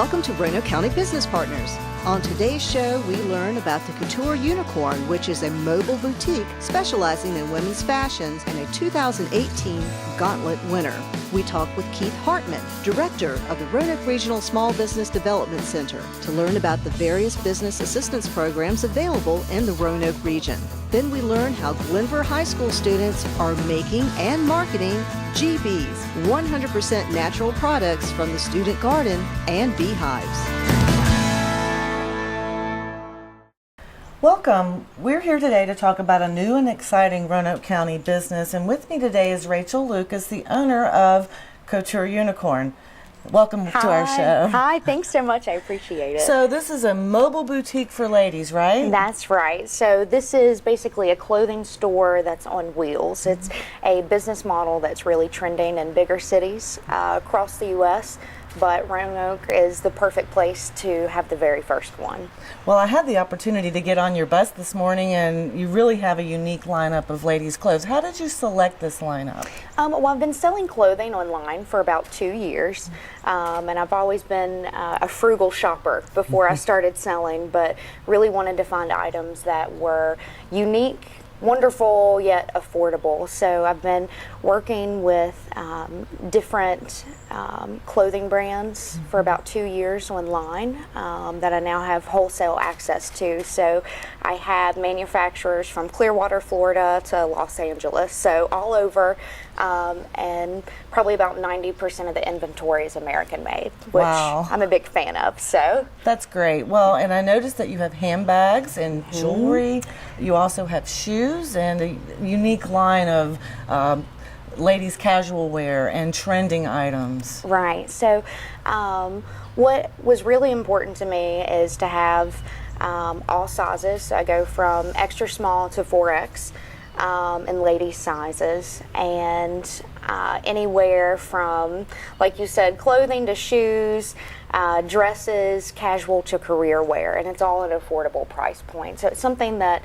Welcome to Roanoke County Business Partners. On today's show, we learn about the Couture Unicorn, which is a mobile boutique specializing in women's fashions and a 2018 Gauntlet winner. We talk with Keith Hartman, director of the Roanoke Regional Small Business Development Center, to learn about the various business assistance programs available in the Roanoke region. Then we learn how Glenvar High School students are making and marketing GBs, 100% natural products from the student garden and beehives. Welcome. We're here today to talk about a new and exciting Roanoke County business, and with me today is Rachel Lucas, the owner of Couture Unicorn. Welcome to our show. Hi, thanks so much. I appreciate it. So this is a mobile boutique for ladies, right? That's right. So this is basically a clothing store that's on wheels. It's a business model that's really trending in bigger cities across the U.S., but Roanoke is the perfect place to have the very first one. Well, I had the opportunity to get on your bus this morning, and you really have a unique lineup of ladies' clothes. How did you select this lineup? Well, I've been selling clothing online for about 2 years, and I've always been a frugal shopper before I started selling, but really wanted to find items that were unique, wonderful, yet affordable. So I've been working with different clothing brands for about 2 years online that I now have wholesale access to. So I have manufacturers from Clearwater, Florida to Los Angeles, so all over, and probably about 90% of the inventory is American made, which I'm a big fan of. So that's great. Well, and I noticed that you have handbags and jewelry. You also have shoes and a unique line of ladies' casual wear and trending items. Right. So what was really important to me is to have all sizes. I go from extra small to 4X in ladies' sizes, and anywhere from, like you said, clothing to shoes, dresses, casual to career wear, and it's all at an affordable price point. So it's something that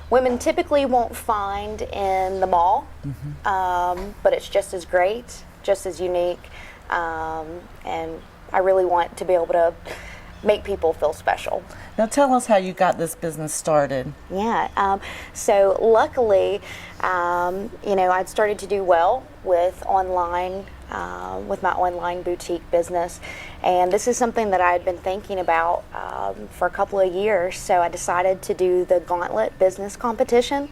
women typically won't find in the mall, but it's just as great, just as unique, and I really want to be able to make people feel special. Now tell us how you got this business started. Yeah, so luckily, I'd started to do well with online, with my online boutique business, and this is something that I had been thinking about for a couple of years. So I decided to do the Gauntlet business competition,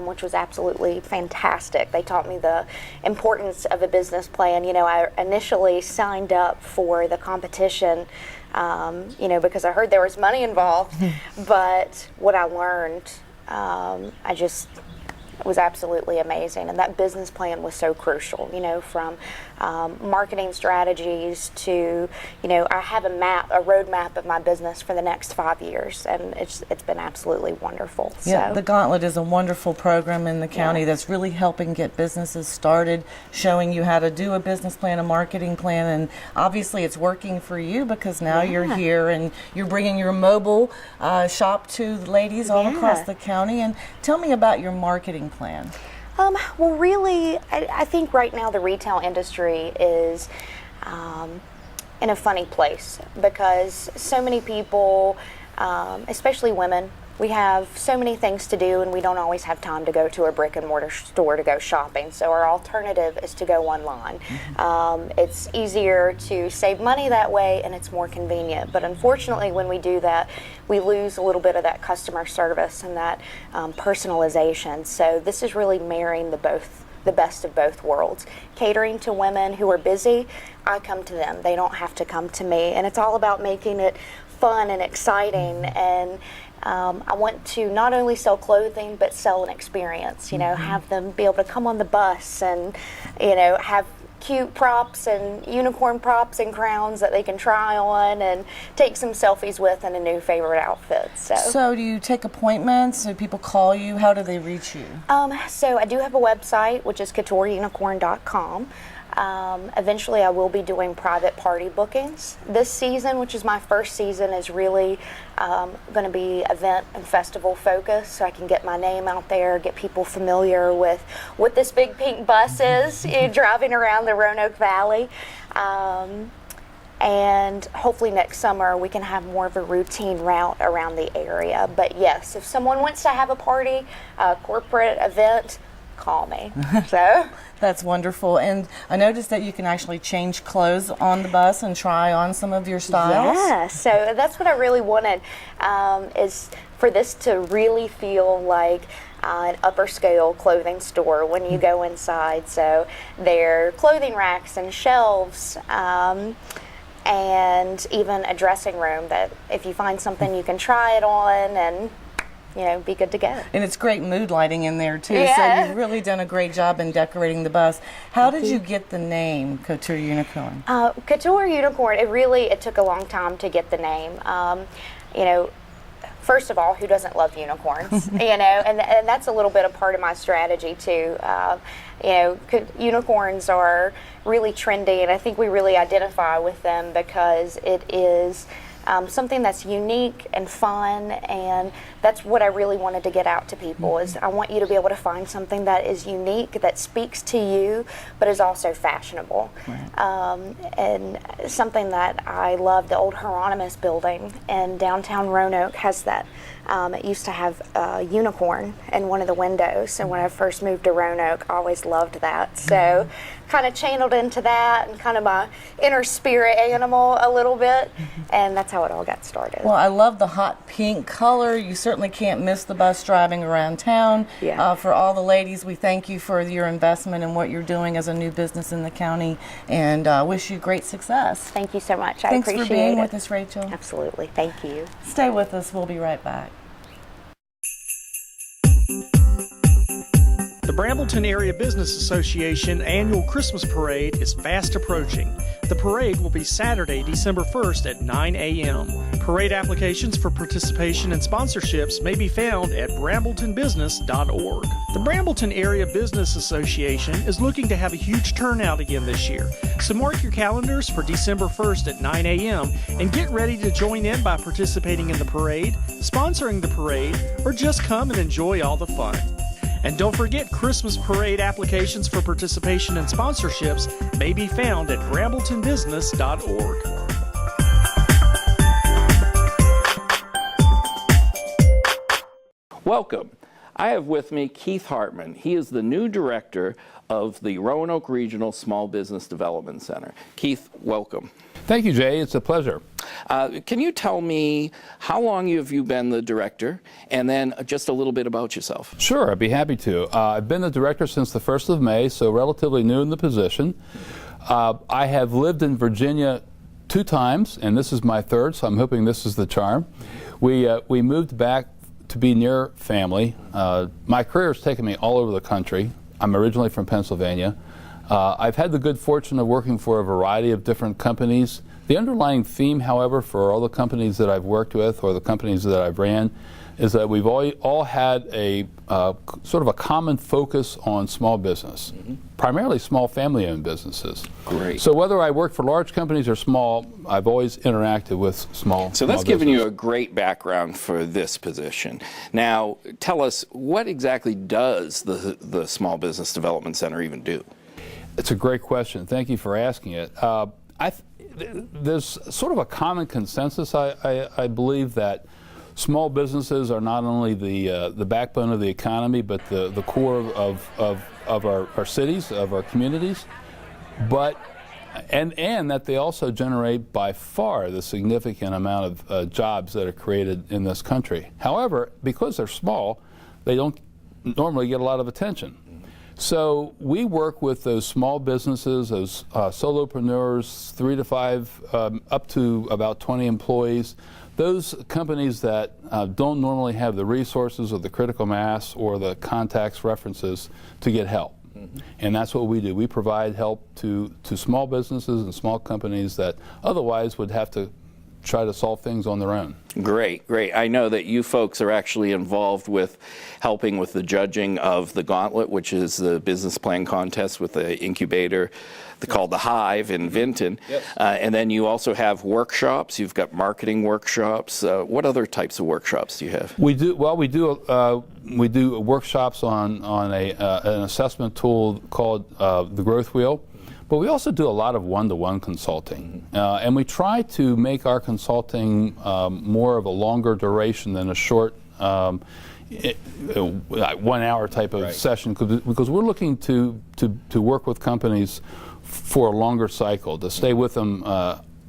which was absolutely fantastic. They taught me the importance of a business plan. I initially signed up for the competition because I heard there was money involved, but what I learned, it was absolutely amazing, and that business plan was so crucial, from marketing strategies to, I have a roadmap of my business for the next 5 years, and it's been absolutely wonderful. Yeah, the Gauntlet is a wonderful program in the county that's really helping get businesses started, showing you how to do a business plan, a marketing plan, and obviously it's working for you because now you're here and you're bringing your mobile shop to the ladies all across the county. And tell me about your marketing plan. Well, really, I think right now the retail industry is in a funny place because so many people, especially women, we have so many things to do and we don't always have time to go to a brick and mortar store to go shopping. So our alternative is to go online. It's easier to save money that way and it's more convenient. But unfortunately, when we do that, we lose a little bit of that customer service and that personalization. So this is really marrying the best of both worlds. Catering to women who are busy, I come to them. They don't have to come to me. And it's all about making it fun and exciting, and I want to not only sell clothing but sell an experience, have them be able to come on the bus and have cute props and unicorn props and crowns that they can try on and take some selfies with in a new favorite outfit. So do you take appointments? Do people call you? How do they reach you? So I do have a website, which is coutureunicorn.com. Eventually I will be doing private party bookings. This season, which is my first season, is really going to be event and festival focused, so I can get my name out there, get people familiar with what this big pink bus is driving around the Roanoke Valley. and hopefully next summer we can have more of a routine route around the area. But yes, if someone wants to have a party, a corporate event, call me. So That's wonderful. And I noticed that you can actually change clothes on the bus and try on some of your styles. yeah, so that's what I really wanted, is for this to really feel like an upper scale clothing store when you go inside. So there are clothing racks and shelves, and even a dressing room that if you find something you can try it on and be good to go. And it's great mood lighting in there too. Yeah. So you've really done a great job in decorating the bus. How did you get the name Couture Unicorn? Couture Unicorn, it took a long time to get the name. First of all, who doesn't love unicorns? And that's a little bit of part of my strategy too. Unicorns are really trendy, and I think we really identify with them because it is something that's unique and fun, and that's what I really wanted to get out to people. Is I want you to be able to find something that is unique, that speaks to you, but is also fashionable. Right. And something that I love, the old Hieronymus building in downtown Roanoke has that. It used to have a unicorn in one of the windows, and when I first moved to Roanoke, I always loved that. So kind of channeled into that and kind of my inner spirit animal a little bit, and that's how it all got started. Well, I love the hot pink color. You certainly can't miss the bus driving around town. Yeah. For all the ladies, we thank you for your investment and what you're doing as a new business in the county, and wish you great success. Thank you so much. Thanks I appreciate it. for being with us, Rachel. Absolutely. Thank you. Stay with us. We'll be right back. The Brambleton Area Business Association annual Christmas parade is fast approaching. The parade will be Saturday, December 1st at 9 a.m. Parade applications for participation and sponsorships may be found at brambletonbusiness.org. The Brambleton Area Business Association is looking to have a huge turnout again this year, so mark your calendars for December 1st at 9 a.m. and get ready to join in by participating in the parade, sponsoring the parade, or just come and enjoy all the fun. And don't forget, Christmas parade applications for participation and sponsorships may be found at brambletonbusiness.org. Welcome. I have with me Keith Hartman. He is the new director of the Roanoke Regional Small Business Development Center. Keith, welcome. Thank you, Jay. It's a pleasure. Can you tell me how long have you been the director, and then just a little bit about yourself? Sure, I'd be happy to. I've been the director since the 1st of May, so relatively new in the position. I have lived in Virginia 2 times, and this is my 3rd, so I'm hoping this is the charm. We moved back to be near family. My career has taken me all over the country. I'm originally from Pennsylvania. I've had the good fortune of working for a variety of different companies. The underlying theme, however, for all the companies that I've worked with or the companies that I've ran is that we've all had a sort of a common focus on small business, primarily small family-owned businesses. Great. So whether I work for large companies or small, I've always interacted with small So that's small given business. you a great background for this position. Now, tell us, what exactly does the Small Business Development Center even do? It's a great question. Thank you for asking it. There's sort of a common consensus, I believe, that small businesses are not only the backbone of the economy, but the core of our cities, of our communities, but and that they also generate by far the significant amount of jobs that are created in this country. However, because they're small, they don't normally get a lot of attention. So we work with those small businesses, those solopreneurs, 3 to 5, up to about 20 employees, those companies that don't normally have the resources or the critical mass or the contacts, references to get help. And that's what we do. We provide help to small businesses and small companies that otherwise would have to try to solve things on their own. Great, great. I know that you folks are actually involved with helping with the judging of the Gauntlet, which is the business plan contest with the incubator called the Hive in Vinton. Yep. And then you also have workshops. You've got marketing workshops. What other types of workshops do you have? We do we do workshops on an assessment tool called the Growth Wheel. But we also do a lot of one-to-one consulting, and we try to make our consulting more of a longer duration than a short 1 hour type of session, because we're looking to work with companies for a longer cycle, to stay with them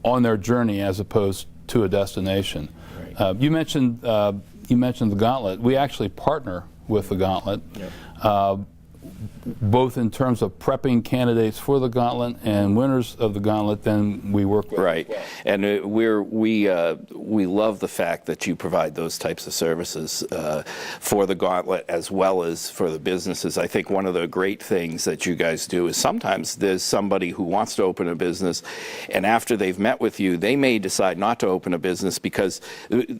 on their journey as opposed to a destination. Right. You mentioned the Gauntlet. We actually partner with the Gauntlet. Yep. Both in terms of prepping candidates for the Gauntlet and winners of the Gauntlet, then we work with. Right, and we love the fact that you provide those types of services for the Gauntlet as well as for the businesses. I think one of the great things that you guys do is sometimes there's somebody who wants to open a business, and after they've met with you, they may decide not to open a business, because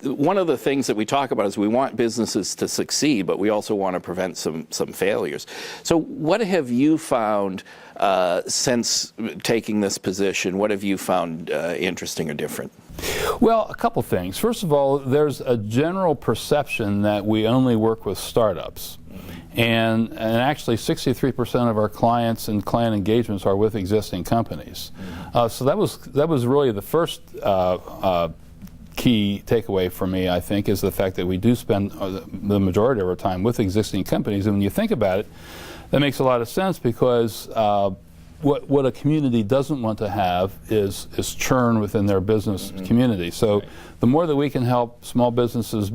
one of the things that we talk about is we want businesses to succeed, but we also want to prevent some failures. So what have you found since taking this position? What have you found interesting or different? Well, a couple things. First of all, there's a general perception that we only work with startups. And actually 63% of our clients and client engagements are with existing companies. So that was really the first key takeaway for me, I think, is the fact that we do spend the majority of our time with existing companies. And when you think about it, that makes a lot of sense, because what a community doesn't want to have is churn within their business community. So the more that we can help small businesses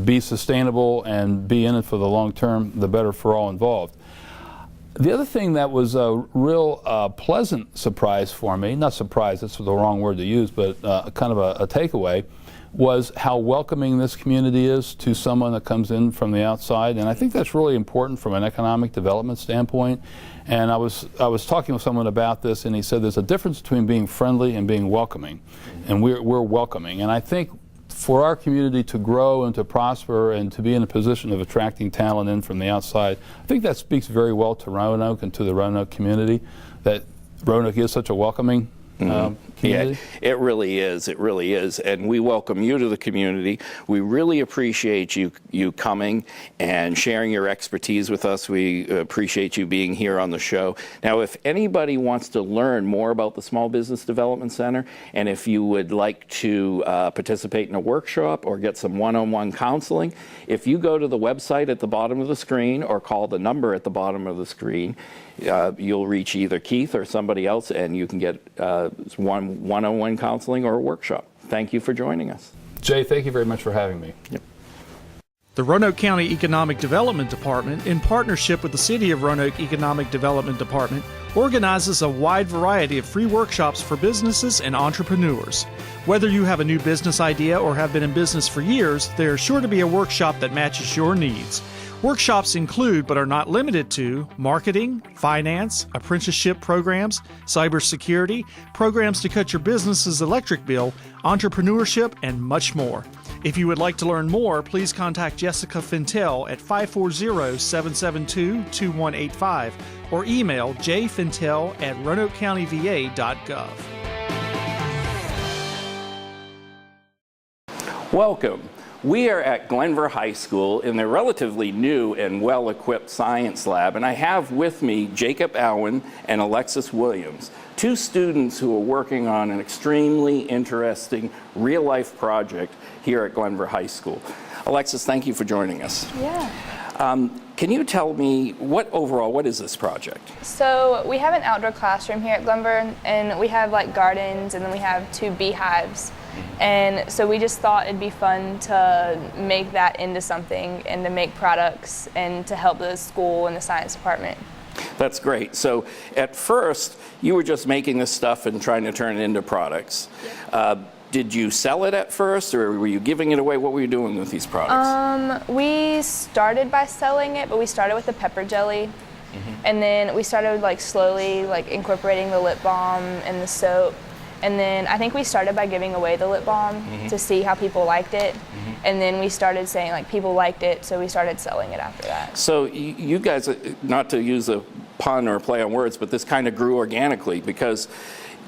be sustainable and be in it for the long term, the better for all involved. The other thing that was a real pleasant surprise for me, not surprise, that's the wrong word to use, but kind of a takeaway, was how welcoming this community is to someone that comes in from the outside. And I think that's really important from an economic development standpoint. And I was talking with someone about this, and he said there's a difference between being friendly and being welcoming. And we're welcoming. And I think for our community to grow and to prosper and to be in a position of attracting talent in from the outside, I think that speaks very well to Roanoke and to the Roanoke community, that Roanoke is such a welcoming community. Yeah, it really is. It really is. And we welcome you to the community. We really appreciate you coming and sharing your expertise with us. We appreciate you being here on the show. Now, if anybody wants to learn more about the Small Business Development Center, and if you would like to participate in a workshop or get some one-on-one counseling, if you go to the website at the bottom of the screen or call the number at the bottom of the screen, you'll reach either Keith or somebody else, and you can get one-on-one counseling or a workshop. Thank you for joining us. Jay, thank you very much for having me. Yep. The Roanoke County Economic Development Department, in partnership with the City of Roanoke Economic Development Department, organizes a wide variety of free workshops for businesses and entrepreneurs. Whether you have a new business idea or have been in business for years, there is sure to be a workshop that matches your needs. Workshops include, but are not limited to, marketing, finance, apprenticeship programs, cybersecurity, programs to cut your business's electric bill, entrepreneurship, and much more. If you would like to learn more, please contact Jessica Fintel at 540-772-2185 or email jfintel@roanokecountyva.gov. Welcome. We are at Glenvar High School in their relatively new and well-equipped science lab, and I have with me Jacob Allen and Alexis Williams, two students who are working on an extremely interesting real-life project here at Glenvar High School. Alexis, thank you for joining us. Yeah. Can you tell me what is this project? So we have an outdoor classroom here at Glenvar, and we have like gardens, and then we have 2 beehives. And so we just thought it'd be fun to make that into something and to make products and to help the school and the science department. That's great. So at first, you were just making this stuff and trying to turn it into products. Did you sell it at first, or were you giving it away? What were you doing with these products? We started by selling it, but we started with the pepper jelly. And then we started like slowly like incorporating the lip balm and the soap. And then I think we started by giving away the lip balm to see how people liked it. And then we started saying like people liked it, so we started selling it after that. So you guys, not to use a pun or a play on words, but this kind of grew organically because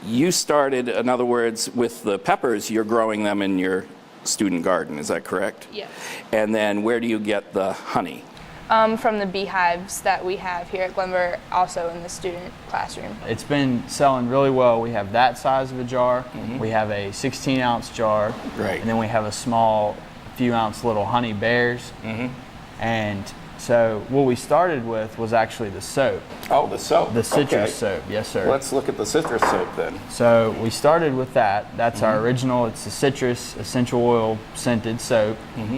you started, in other words, with the peppers, you're growing them in your student garden, is that correct? Yes. And then where do you get the honey? From the beehives that we have here at Glenvar, also in the student classroom. It's been selling really well. We have that size of a jar. We have a 16-ounce jar. Right. And then we have a small, few-ounce little honey bears. And so what we started with was actually the soap. Oh, the soap. The citrus soap, yes, sir. Let's look at the citrus soap then. So we started with that. That's our original. It's the citrus essential oil scented soap.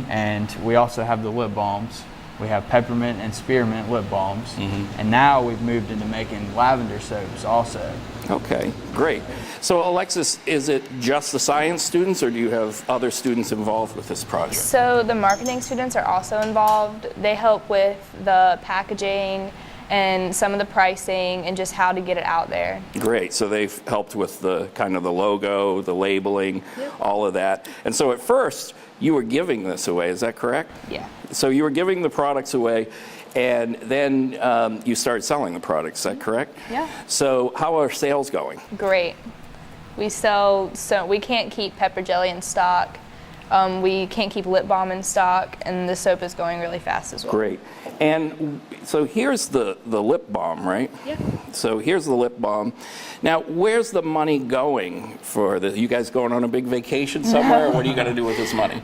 And we also have the lip balms. We have peppermint and spearmint lip balms. And now we've moved into making lavender soaps also. Okay, great. So Alexis, is it just the science students, or do you have other students involved with this project? So the marketing students are also involved. They help with the packaging and some of the pricing and just how to get it out there. Great. So they've helped with the kind of the logo, the labeling, all of that. And so at first, you were giving this away, is that correct? Yeah. So you were giving the products away, and then you started selling the products, is that correct? Yeah. So how are sales going? Great. We sell, so we can't keep pepper jelly in stock. We can't keep lip balm in stock, and the soap is going really fast as well. Great. And so here's the lip balm, right? Yeah. So here's the lip balm. Now, where's the money going for this? You guys going on a big vacation somewhere, or what are you going to do with this money?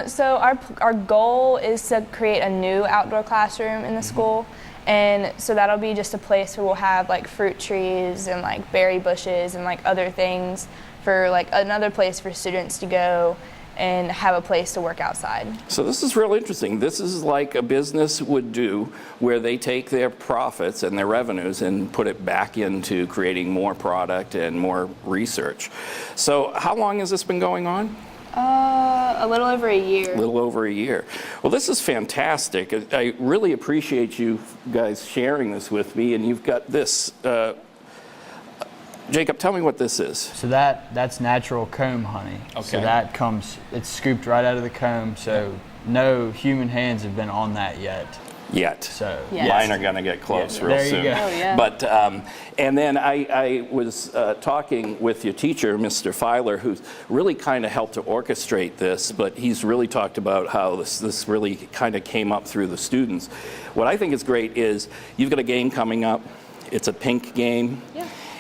So our goal is to create a new outdoor classroom in the school. And so that'll be just a place where we'll have like fruit trees and like berry bushes and like other things for like another place for students to go and have a place to work outside. So this is real interesting. This is like a business would do, where they take their profits and their revenues and put it back into creating more product and more research. So how long has this been going on? A little over a year. A little over a year. Well, this is fantastic. I really appreciate you guys sharing this with me, and you've got this. Jacob, tell me what this is. So that's natural comb honey. Okay. So that comes, it's scooped right out of the comb, so no human hands have been on that yet. So Yes. mine are going to get close real there soon. you go. Oh, yeah. But and then I was talking with your teacher, Mr. Filer, who's really kind of helped to orchestrate this. But he's really talked about how this really kind of came up through the students. What I think is great is you've got a game coming up. It's a pink game,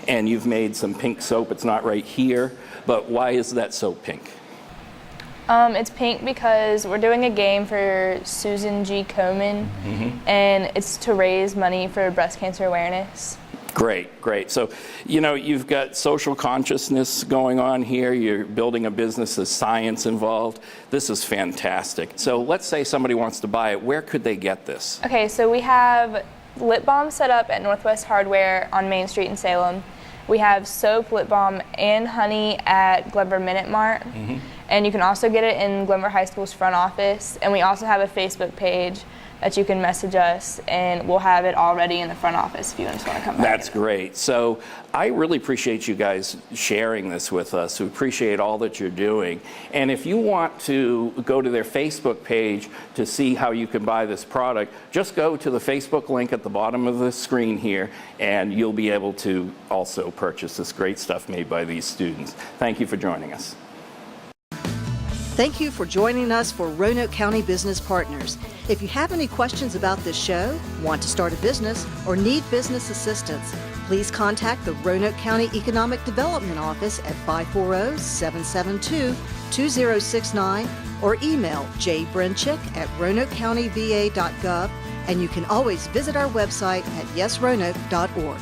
and you've made some pink soap. It's not right here, but why is that so pink? It's pink because we're doing a game for Susan G. Komen, and it's to raise money for breast cancer awareness. Great, great. So, you know, you've got social consciousness going on here. You're building a business, there's science involved. This is fantastic. So let's say somebody wants to buy it. Where could they get this? Okay, so we have lip balm set up at Northwest Hardware on Main Street in Salem. We have soap, lip balm, and honey at Glenvar Minute Mart. And you can also get it in Glenvar High School's front office. And we also have a Facebook page that you can message us, and we'll have it already in the front office if you just want to come by. That's great. So I really appreciate you guys sharing this with us. We appreciate all that you're doing. And if you want to go to their Facebook page to see how you can buy this product, just go to the Facebook link at the bottom of the screen here, and you'll be able to also purchase this great stuff made by these students. Thank you for joining us. Thank you for joining us for Roanoke County Business Partners. If you have any questions about this show, want to start a business, or need business assistance, please contact the Roanoke County Economic Development Office at 540-772-2069 or email jbrenchick@roanokecountyva.gov, and you can always visit our website at yesroanoke.org.